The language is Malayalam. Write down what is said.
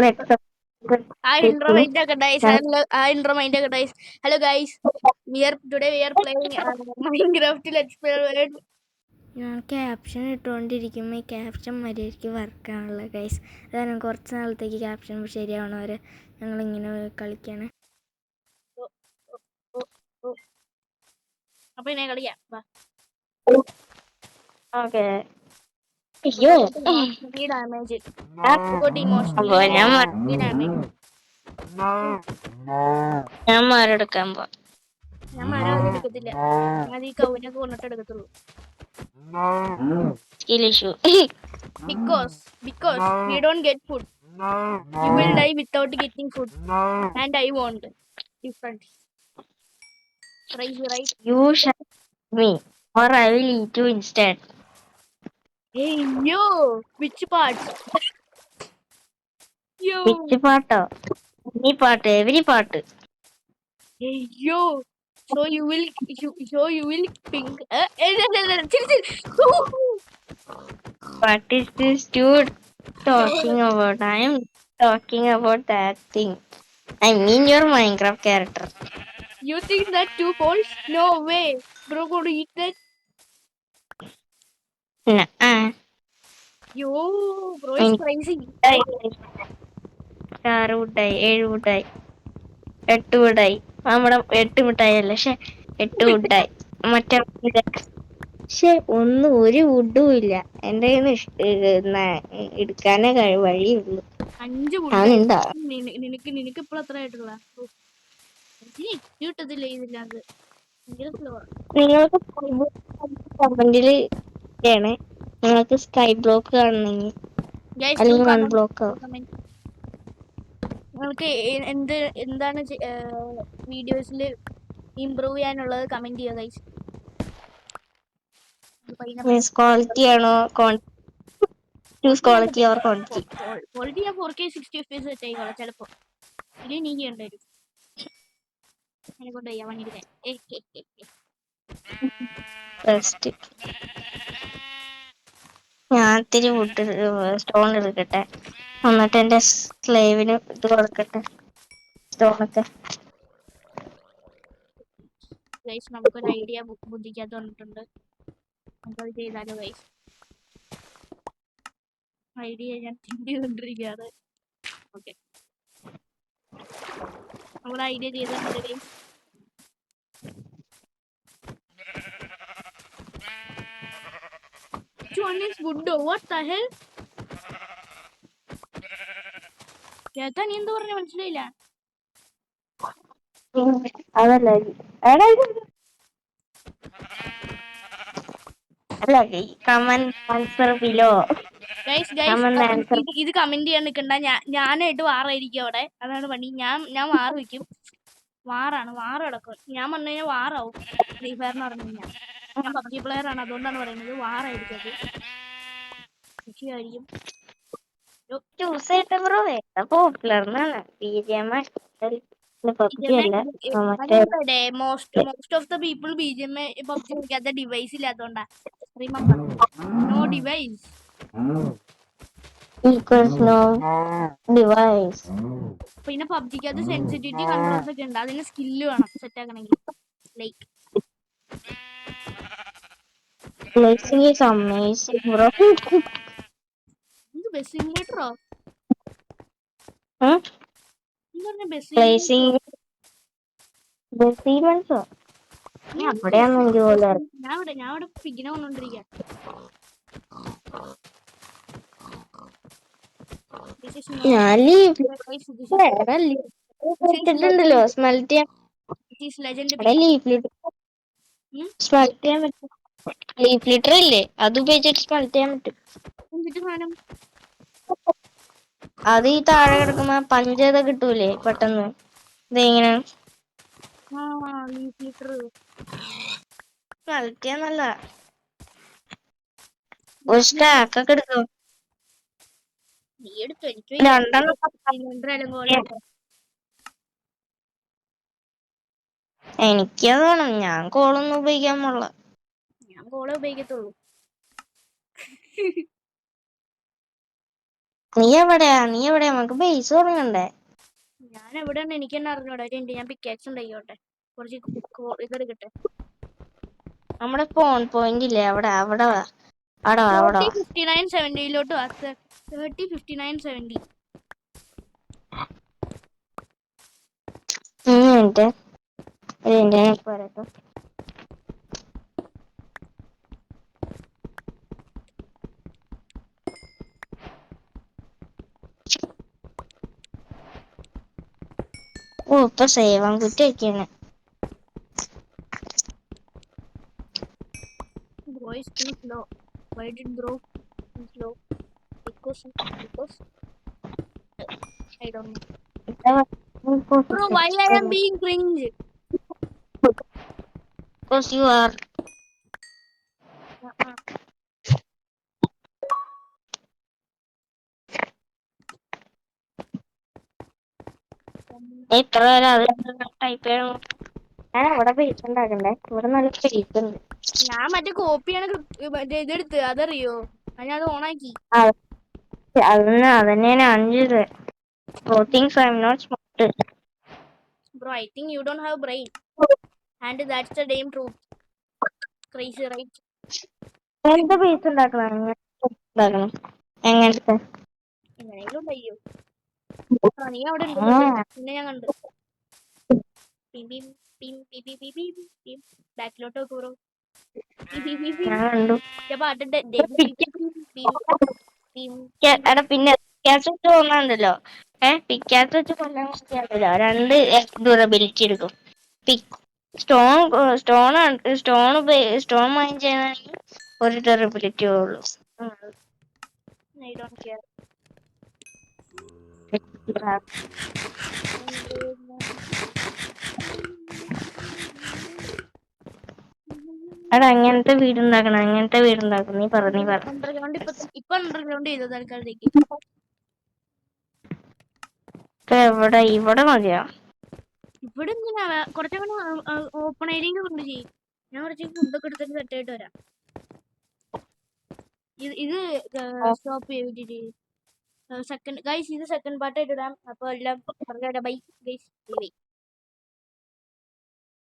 Intro mind guys. Intro mind guys. Hello guys. Today we are playing Minecraft. Let's play. ഞാൻ ക്യാപ്ഷൻ ഇട്ടുകൊണ്ടിരിക്കുമ്പോൾ ഈ ക്യാപ്ഷൻ മര്യാദയ്ക്ക് വർക്കാണല്ലോ ഗൈസ്. കാരണം കുറച്ച് നാളത്തേക്ക് ക്യാപ്ഷൻ ശരിയാവണ വരെ ഞങ്ങളിങ്ങനെ കളിക്കാണ്. അപ്പോൾ ഇനി കളിക്കാം. ഓക്കെ. അയ്യോ ഡാമേജ് ഞാൻ മരെടുക്കാൻ പോവാം. ഞാൻ മരം എടുക്കത്തില്ല. ഞാൻ ഈ കൗവിനൊക്കെ കൊണ്ടിട്ട് എടുക്കത്തുള്ളൂ. Because we don't get food. You will die without getting food. And I want different. Right? You shall me or I will eat you instead. Hey yo, which part? Yo. Which part? Any part, every part. Hey yo. So you will pink. What is this dude talking about? I am talking about that thing. I mean your Minecraft character. You think that 2 points? No way. Bro, go to eat that. Nah. Yo, bro is crazy. 6 wood-ആയി 7 wood-ആയി 8 wood-ആയി. നമ്മുടെ 8 മിഠായി അല്ല, 8 wood-ആയി. മറ്റേ പക്ഷെ ഒരു വുഡും ഇല്ല എന്റെ കയ്യിൽ എടുക്കാനേ വഴിയുള്ളൂ. 5 wood. നിനക്ക് ഇപ്പോൾ എത്ര ആയിട്ടുള്ള? കിട്ടത്തില്ല ഇതില്ലാതെ. നിങ്ങൾക്ക് കമന്റില് ചെയ്യണേ നിങ്ങൾക്ക് സ്കൈ ബ്ലോക്ക് കാണണമെങ്കിൽ, അല്ലെങ്കിൽ വൺ ബ്ലോക്ക്. നിങ്ങൾക്ക് എന്താണ് വീഡിയോസിൽ ഇംപ്രൂവ് ചെയ്യാനുള്ളത് കമന്റ് ചെയ്യുക ഗൈസ്. ക്വാളിറ്റി ആണോ ക്വാളിറ്റി ഓർ ക്വാണ്ടിറ്റി? ക്വാളിറ്റി ഞാൻ 4K 60 FPS സെറ്റ് ആയിക്കോളാം ചിലപ്പോൾ. ഇത് നീ ചെയ്യേണ്ടി വരും. എന്നെ കൊണ്ട് ചെയ്യാൻ വേണ്ടിയിട്ട് ഞാൻ ഇത്തിരി വുഡ് സ്റ്റോൺ എടുക്കട്ടെ, എന്നിട്ട് എന്റെ സ്ലേവിന് ഇത് കൊടുക്കട്ടെ സ്റ്റോണൊക്കെ. ഗൈസ് നമുക്കൊരു ഐഡിയ ബുദ്ധിക്കകത്ത് വന്നിട്ടുണ്ട്. നമുക്കത് ചെയ്താലോ ഗൈസ്? ഐഡിയ ഞാൻ തിങ്ക് ചെയ്തുകൊണ്ടിരിക്കുകയാണ്. ഓക്കെ, നമ്മൾ ഐഡിയ ചെയ്തിട്ടുണ്ട് guys. One is wood. What the hell? കേട്ടാ നീ എന്താ പറഞ്ഞ മനസ്സിലായില്ല. അതല്ല കമന്റ് ആൻസർ ബിലോ. ഇത് കമന്റ് ചെയ്യാൻ നിൽക്കണ്ട. ഞാനായിട്ട് വാറായിരിക്കും അവിടെ. അതാണ് പണി. ഞാൻ വാറ് വെക്കും. വാറ് കിടക്കും. ഞാൻ പറഞ്ഞു കഴിഞ്ഞാൽ വാറാവും. ഫ്രീ ഫയർ എന്ന് പറഞ്ഞു കഴിഞ്ഞാൽ ഞാൻ പബ്ജി പ്ലെയർ ആണ്, അതുകൊണ്ടാണ് പറയുന്നത്. വാറായിരിക്കും അത്. കൃഷിയായിരിക്കും. Most of the people BGMA PUBG കളിക്കാത്ത ഡിവൈസ് ഇല്ലാത്തോണ്ടാ. Remember, no device equals no device. പിന്നെ പബ്ജിക്കകത്ത് സെൻസിറ്റിവിറ്റി കൺട്രോൾസ് ഒക്കെ ഉണ്ട്. അതിന് സ്കില്ല് വേണം സെറ്റ് ആക്കണമെങ്കിൽ. Like Placing is amazing, bro. ഇത് ബെസ്റ്റ് സിമുലേറ്ററോ? Placing അവിടെയാന്ന് എനിക്ക് പോലെ. ഞാൻ ഇവിടെ പിഗിനെ കൊണ്ടോണ്ടിരിക്കുക. ണ്ടല്ലോ സ്മെൽറ്റ് ചെയ്യാൻ പറ്റും. ലീഫ് ലിറ്റർ ഇല്ലേ, അത് ഉപയോഗിച്ചിട്ട് സ്മെൽറ്റ് ചെയ്യാൻ പറ്റും. അത് ഈ താഴെ കിടക്കുമ്പോ പഞ്ചത കിട്ടൂലേ പെട്ടെന്ന്. ഇതെങ്ങനെ സ്മെൽറ്റ് ചെയ്യാന്നല്ല, ഒരു സ്റ്റാക്കൊക്കെ എടുക്കും. എനിക്കത് വേണം. ഞാൻ കോളൊന്നും ഉപയോഗിക്കാൻ പാടില്ല. ഞാൻ കോളേ ഉപയോഗിക്കത്തുള്ളൂ. നീ എവിടെയാ നമുക്ക് ബേസ് തുടങ്ങണ്ടേ? ഞാൻ എവിടെയാണ് എനിക്ക് തന്നെ അറിഞ്ഞൂടാ. ഞാൻ പിക്കാക്സ് ഉണ്ടായിക്കോട്ടെ. കുറച്ച് ഇതെടുക്കട്ടെ. നമ്മുടെ സ്പോൺ പോയിന്റ് ഇല്ലേ അവിടെ അവിടെ വാ. അവിടെ വാ അവിടെ 30 വാ. 59 70 വാ. 30 59 70. മിനിറ്റ് പറയട്ടോ. ഓ ഇപ്പൊ സേവാൻ കുറ്റി വയ്ക്കാണ്. Bro is too slow. Why did bro too slow? Because I don't know. Bro, why I am being cringe? Because you are. Uh-uh. ഇത്ര നേരം അത് ടൈപ്പ് ചെയ്യണം. ഞാൻ അവിടെ ബേസ് ഉണ്ടാക്കണ്ടേ? ഇവിടെ നല്ല സ്പേസ് ഉണ്ട്. ഞാൻ മറ്റേ കോപ്പിയാണ് ഇതെടുത്ത് അതറിയോ? അത് ഓണാക്കി. അതന്നെയാണ് 5 things I'm not smart. Bro, I think you don't have brain. And that's the damn truth. Crazy, right? എങ്ങനത്തെ ബേസ് ഉണ്ടാക്കണം? എങ്ങനത്തെ? എങ്ങനെയെങ്കിലും ഉണ്ടായോ? നീ അവിടെ ഉണ്ട്. പിന്നെ ഞാൻ കണ്ടു. ബാക്കിലോട്ട് നോക്ക് ബ്രോ. ഞാൻ കണ്ടു. പാട്ടുണ്ട്. എടാ പിന്നെ പിക്കാസ് വെച്ച് കൊള്ളാണ്ടല്ലോ. പിക്കാസ് വെച്ച് കൊല്ലാൻ പറ്റിയാണല്ലോ 2 ഡ്യൂറബിലിറ്റി എടുക്കും. സ്റ്റോൺ മൈൻ ചെയ്യാനാണെങ്കിൽ 1 ഡ്യൂറബിലിറ്റി ഉള്ളൂ. I don't care. എടാ അങ്ങനത്തെ വീടുണ്ടാക്കണം. നീ പറ. അണ്ടർഗ്രൗണ്ട് ഇപ്പൊ അണ്ടർഗ്രൗണ്ട് ചെയ്തോ തൽക്കാലത്തേക്ക്. ഇവിടെ മതിയോ? ഇവിടെ എന്തിനാ കുറച്ചുകൂടെ ഓപ്പൺ ഏരിയയിൽ കൊണ്ട് ചെയ്യും. ഞാൻ കുറച്ച് ഫുഡൊക്കെ എടുത്തിട്ട് സെറ്റായിട്ട് വരാം. ഇത് സ്റ്റോപ്പ് ചെയ്തിട്ട് സെക്കൻഡ് ഗൈസ് ഇത് സെക്കൻഡ് പാർട്ടായിട്ട് ഇടാം. അപ്പോൾ എല്ലാം ബൈ ഗൈസ്.